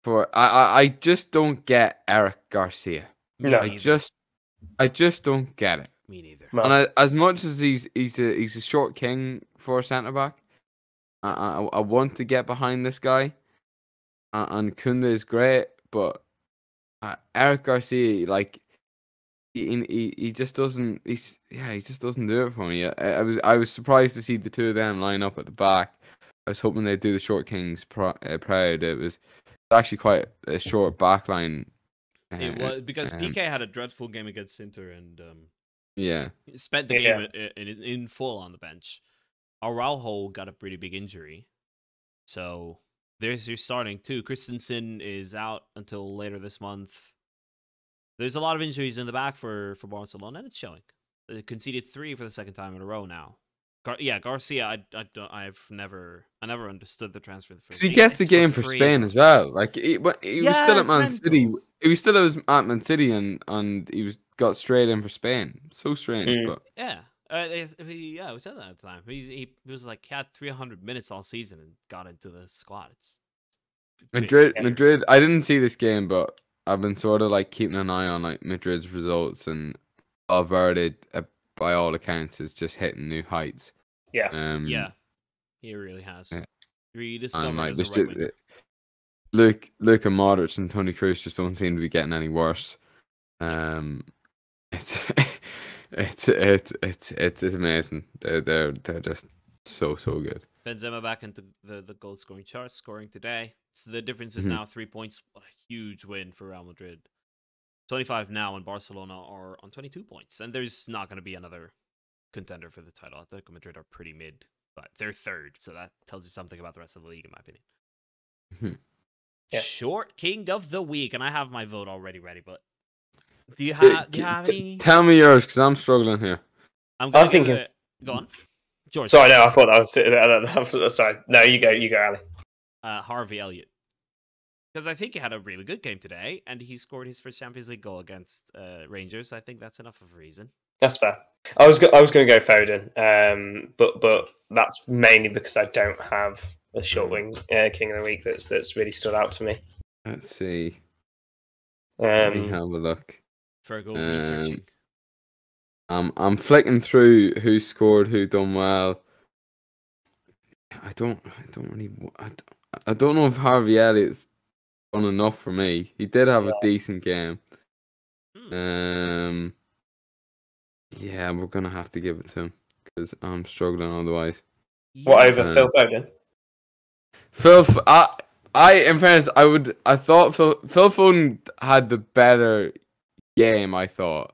I just don't get Eric Garcia. No, I just don't get it. Me neither. No. And as much as he's a short king for a centre back, I want to get behind this guy. And Kunde is great, but Eric Garcia, like he just doesn't. He just doesn't do it for me. I was surprised to see the two of them line up at the back. I was hoping they'd do the short kings proud. It was actually quite a short backline. It was because PK had a dreadful game against Inter and yeah, spent the game in full on the bench. Araujo got a pretty big injury, so there's your starting too. Christensen is out until later this month. There's a lot of injuries in the back for Barcelona, and it's showing. They conceded 3 for the second time in a row now. Garcia, I've never understood the transfer. Because he gets a game for Spain as well. Like he was still at Man City. He was still at Man City, and he got straight in for Spain. So strange, but yeah. We said that at the time. He was like he had 300 minutes all season and got into the squad. It's Madrid. I didn't see this game, but I've been sort of like keeping an eye on like Madrid's results, and Valverde, by all accounts, is just hitting new heights. Yeah. Yeah, he really has. Yeah. Rediscovered like, as a right winger. Luka Modric and Toni Kroos just don't seem to be getting any worse. It's amazing. They're just so good. Benzema back into the goal scoring charts, scoring today. So the difference is now 3 points. What a huge win for Real Madrid. 25 now, and Barcelona are on 22 points. And there's not going to be another contender for the title. Atletico Madrid are pretty mid, but they're third. So that tells you something about the rest of the league, in my opinion. Yeah. Short King of the Week, and I have my vote already ready, but do you have any? Tell me yours, because I'm struggling here. I'm thinking. Go on, George. Sorry, no, I thought that was. Sorry, no, you go, Ali. Harvey Elliott, because I think he had a really good game today, and he scored his first Champions League goal against Rangers. I think that's enough of a reason. That's fair. I was going to go Foden, but that's mainly because I don't have a short wing King of the Week that's really stood out to me. Let's see. Let me have a look. Fergal researching. I'm flicking through who scored, who done well. I don't know if Harvey Elliott's done enough for me. He did have a decent game. Yeah, we're gonna have to give it to him because I'm struggling otherwise. What over Phil Foden? In fairness, I thought Phil Foden had the better game. I thought,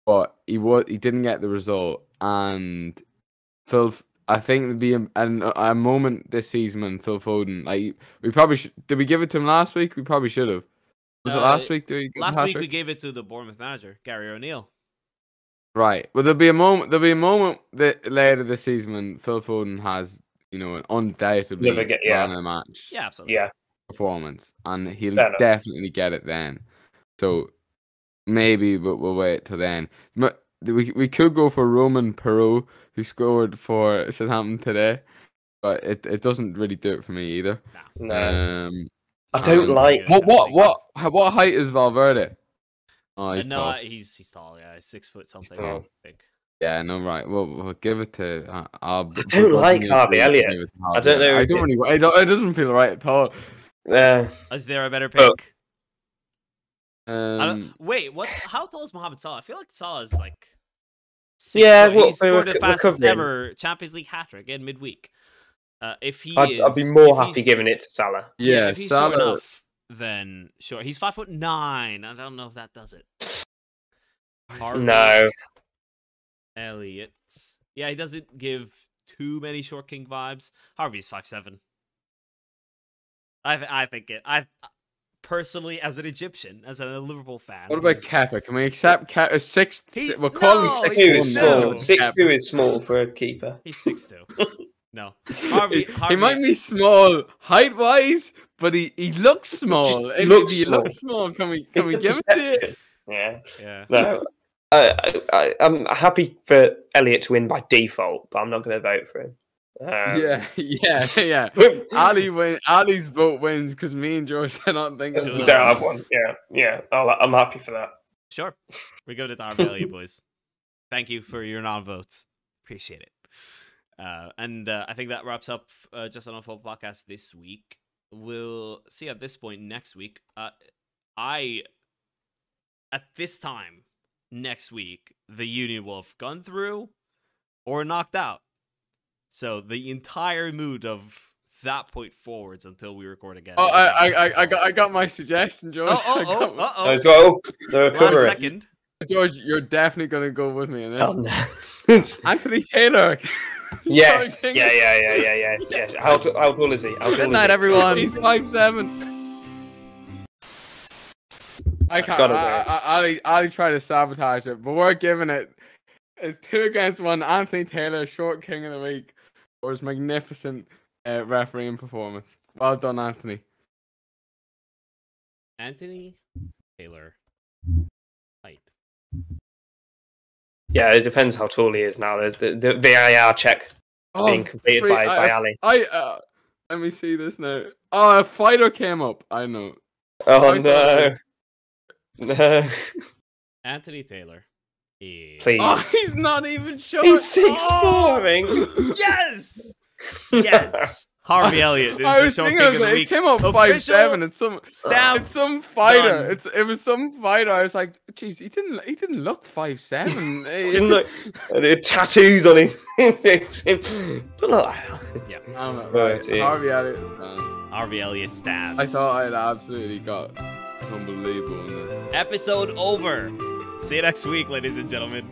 but he didn't get the result. And I think there'd be a moment this season when Phil Foden, like, we probably did we give it to him last week? We probably should have. Was it last week? Last week we gave it to the Bournemouth manager, Gary O'Neill. Right. Well, there'll be a moment that later this season when Phil Foden has, an undoubtedly man of the match. Yeah, absolutely. Yeah. Performance, and he'll definitely get it then. So maybe we'll wait till then. We could go for Roman Perot, who scored for Southampton today, but it doesn't really do it for me either. No. I don't like. What height is Valverde? Oh, he's tall. He's tall. Yeah, he's 6 foot something. Tall. Big. Yeah, no, right. Well, we'll give it to. I don't like Harvey Elliott. I don't know. It doesn't feel right at all. Is there a better pick? Oh. Wait, what? How tall is Mohamed Salah? I feel like Salah is like. He scored the fastest ever Champions League hat trick in midweek. I'd be more happy giving it to Salah. Yeah, if he's Salah. Short enough, then sure. He's 5'9". I don't know if that does it. No. Elliott. Yeah, he doesn't give too many short king vibes. Harvey's 5'7". I think it. I personally, as an Egyptian, as a Liverpool fan. What about Kepa? Can we accept Kepa? 6? We'll call him 6'2". 6'2" is small. 6'2" is small for a keeper. He's 6'2". No, Harvey. He might be small height wise, but he looks small. He looks small. Can we give it to you? Yeah. No. I'm happy for Elliott to win by default, but I'm not going to vote for him. Yeah. Ali's vote wins because me and George are not thinking. We don't have one. Yeah. I'm happy for that. Sure. We go to Darby, boys. Thank you for your non-votes. Appreciate it. And I think that wraps up Just on a Football podcast this week. We'll see at this point next week. At this time next week, the Union will have gone through or knocked out. So the entire mood of that point forwards until we record again. Oh, I got my suggestion, George. Let's go. Last second. George, you're definitely gonna go with me in this. Oh, no. Anthony Taylor. Yes. Yeah. How tall is he? Good night, everyone. He's 5'7". I can't. Ali tried to sabotage it, but we're giving it. It's 2 against 1. Anthony Taylor, short king of the week, for his magnificent refereeing performance. Well done, Anthony. Anthony Taylor. Height. Yeah, it depends how tall he is now. There's the VAR check being completed by Ali. Let me see this now. Oh, a fighter came up. I know. Oh, no. No. Anthony Taylor. Please. Oh, he's not even sure. He's 6'4". Yes! Yes! Harvey Elliott. I was thinking it came up 5'7". It's some fighter. Done. It was some fighter. I was like, jeez, he didn't look 5'7". He didn't look. Tattoos on his face. Yeah. I don't know. Right. Harvey Elliott stands. Harvey Elliott stands. I thought I'd absolutely got unbelievable in there. Episode over. See you next week, ladies and gentlemen.